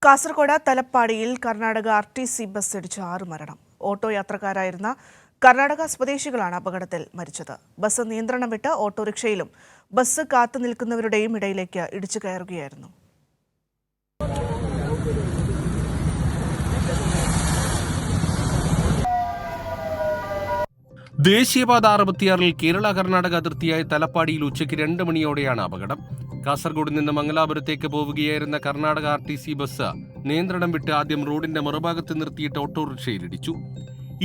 Kasaragod തലപ്പാടിയിൽ Karnataka RTC bus ഇടിച്ച് 6 മരണം. Auto യാത്രക്കാരായിരുന്ന Karnataka സ്വദേശികളാണ് അപകടത്തിൽ മരിച്ചത്. ബസ് നിയന്ത്രണം വിട്ട് ഓട്ടോറിക്ഷയിലും ബസ് കാത്തു നിൽക്കുന്നവരുടെയും ഇടയിലേക്ക് ഇടിച്ചു കയറുകയായിരുന്നു. ദേശീയപാത 66-ൽ കേരള കർണാടക അതിർത്തിയായ തലപ്പാടിയിൽ ഉച്ചയ്ക്ക് 2 മണിയോടെയാണ് അപകടം. കാസർഗോഡ് നിന്ന് മംഗലാപുരത്തേക്ക് പോവുകയായിരുന്ന കർണാടക RTC ബസ് നിയന്ത്രണം വിട്ട് ആദ്യം റോഡിന്റെ മറുഭാഗത്ത് നിർത്തിയിട്ട് ഓട്ടോറിക്ഷയിലിടിച്ചു.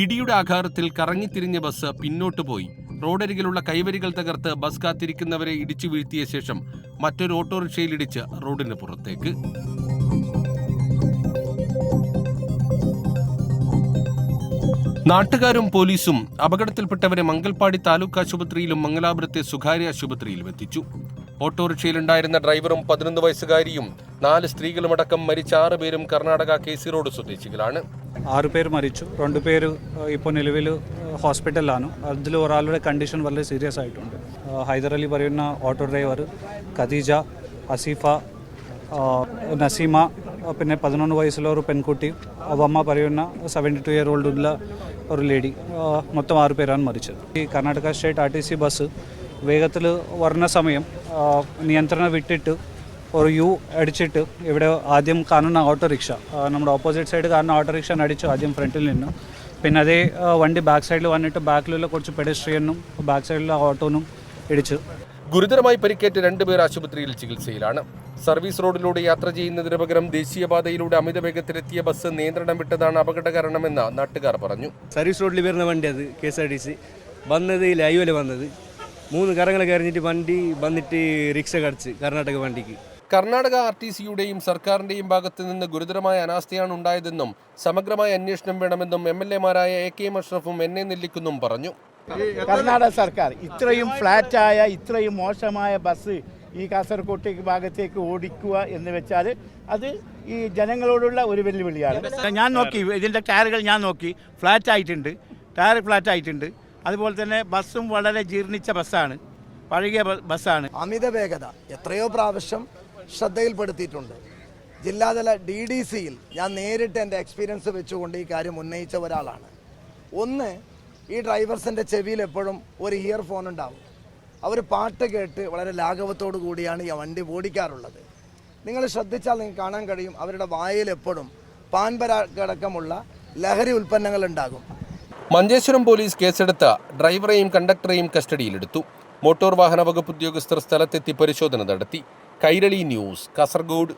ഇടിയുടെ ആഘാതത്തിൽ കറങ്ങിത്തിരിഞ്ഞ ബസ് പിന്നോട്ട് പോയി റോഡരികിലുള്ള കൈവരികൾ തകർത്ത് ബസ് കാത്തിരിക്കുന്നവരെ ഇടിച്ചു വീഴ്ത്തിയ ശേഷം മറ്റൊരു ഓട്ടോറിക്ഷയിലിടിച്ച് റോഡിന് പുറത്തേക്ക്. നാട്ടുകാരും പോലീസും അപകടത്തിൽപ്പെട്ടവരെ മംഗൽപാടി താലൂക്ക് ആശുപത്രിയിലും മംഗലാപുരത്തെ സ്വകാര്യ ആശുപത്രിയിലും എത്തിച്ചു. ഓട്ടോറിക്ഷയിലുണ്ടായിരുന്ന ഡ്രൈവറും 11 വയസ്സുകാരിയും 4 സ്ത്രീകളുമടക്കം മരിച്ച 6 പേരും കർണാടക KC റോഡ് സ്വദേശികളാണ്. 6 പേർ മരിച്ചു. 2 പേര് ഇപ്പോൾ നിലവിൽ ഹോസ്പിറ്റലിലാണ്. അതിൽ ഒരാളുടെ കണ്ടീഷൻ വളരെ സീരിയസ് ആയിട്ടുണ്ട്. ഹൈദർ അലി പറയുന്ന ഓട്ടോ ഡ്രൈവർ, ഖദീജ, അസീഫ, നസീമ, പിന്നെ 11 വയസ്സുള്ള ഒരു പെൺകുട്ടി, അവമ്മ പറയുന്ന 72 ഇയർ ഓൾഡ് ഉള്ള ഒരു ലേഡി, മൊത്തം 6 പേരാണ് മരിച്ചത്. ഈ കർണാടക സ്റ്റേറ്റ് RTC ബസ് വേഗത്തിൽ വരുന്ന സമയം നിയന്ത്രണം വിട്ടിട്ട് ഒരു യു അടിച്ചിട്ട് ഇവിടെ ആദ്യം കാണുന്ന ഓട്ടോറിക്ഷ, നമ്മുടെ ഓപ്പോസിറ്റ് സൈഡ് കാണുന്ന ഓട്ടോറിക്ഷ അടിച്ചു ആദ്യം ഫ്രണ്ടിൽ നിന്നും. പിന്നെ അതേ വണ്ടി ബാക്ക് സൈഡിൽ വന്നിട്ട് ബാക്കിലുള്ള കുറച്ച് പെഡസ്ട്രിയനും ബാക്ക് സൈഡിലുള്ള ഓട്ടോനും ഇടിച്ചു. ഗുരുതരമായി പരിക്കേറ്റ് 2 പേർ ആശുപത്രിയിൽ ചികിത്സയിലാണ്. സർവീസ് റോഡിലൂടെ യാത്ര ചെയ്യുന്നതിന് പകരം ദേശീയപാതയിലൂടെ അമിത വേഗത്തിലെത്തിയ ബസ് നിയന്ത്രണം വിട്ടതാണ് അപകട കാരണമെന്ന് നാട്ടുകാർ പറഞ്ഞു. സർവീസ് റോഡിൽ വരുന്ന വണ്ടി അത് KSRTC വന്നത് ഹൈവേയിൽ വന്നത് 3 കറങ്ങളൊക്കെ എറിഞ്ഞിട്ട് വണ്ടി വന്നിട്ട് റിക്ഷ കടിച്ച് കർണാടക വണ്ടിക്ക്. കർണാടക RTCയുടെയും സർക്കാരിന്റെയും ഭാഗത്ത് നിന്ന് ഗുരുതരമായ അനാസ്ഥയാണ് ഉണ്ടായതെന്നും സമഗ്രമായ അന്വേഷണം വേണമെന്നും MLA-മാരായ AK അഷ്റഫും NA നെല്ലിക്കുന്നും പറഞ്ഞു. കർണാടക സർക്കാർ ഇത്രയും ഫ്ലാറ്റായ ഇത്രയും മോശമായ ബസ് ഈ കാസർകോട്ടെ ഭാഗത്തേക്ക് ഓടിക്കുക എന്ന് വെച്ചാൽ അത് ഈ ജനങ്ങളോടുള്ള ഒരു വെല്ലുവിളിയാണ്. ഞാൻ നോക്കി, ഇതിൻ്റെ ടയറുകൾ ഞാൻ നോക്കി, ടയർ ഫ്ലാറ്റ് ആയിട്ടുണ്ട്. അതുപോലെ തന്നെ ബസ്സും വളരെ ജീർണിച്ച ബസ്സാണ്, പഴകിയ ബസ്സാണ്. അമിത വേഗത എത്രയോ പ്രാവശ്യം ശ്രദ്ധയിൽപ്പെടുത്തിയിട്ടുണ്ട്. ജില്ലാതല DDCയിൽ ഞാൻ നേരിട്ട് എൻ്റെ എക്സ്പീരിയൻസ് വെച്ചുകൊണ്ട് ഈ കാര്യം ഉന്നയിച്ച ഒരാളാണ്. ഒന്ന്, ഈ ഡ്രൈവേഴ്സിൻ്റെ ചെവിയിൽ എപ്പോഴും ഒരു ഇയർഫോൺ ഉണ്ടാവും. അവർ പാട്ട് കേട്ട് വളരെ ലാഘവത്തോടു കൂടിയാണ് ഈ വണ്ടി ഓടിക്കാറുള്ളത്. നിങ്ങൾ ശ്രദ്ധിച്ചാൽ നിങ്ങൾക്ക് കാണാൻ കഴിയും, അവരുടെ വായിൽ എപ്പോഴും പാൻപരാഗടക്കമുള്ള ലഹരി ഉൽപ്പന്നങ്ങൾ ഉണ്ടാകും. മഞ്ചേശ്വരം പോലീസ് കേസെടുത്ത ഡ്രൈവറെയും കണ്ടക്ടറെയും കസ്റ്റഡിയിലെടുത്തു. മോട്ടോർ വാഹന വകുപ്പ് ഉദ്യോഗസ്ഥർ സ്ഥലത്തെത്തി പരിശോധന നടത്തി. കൈരളി ന്യൂസ്, കാസർഗോഡ്.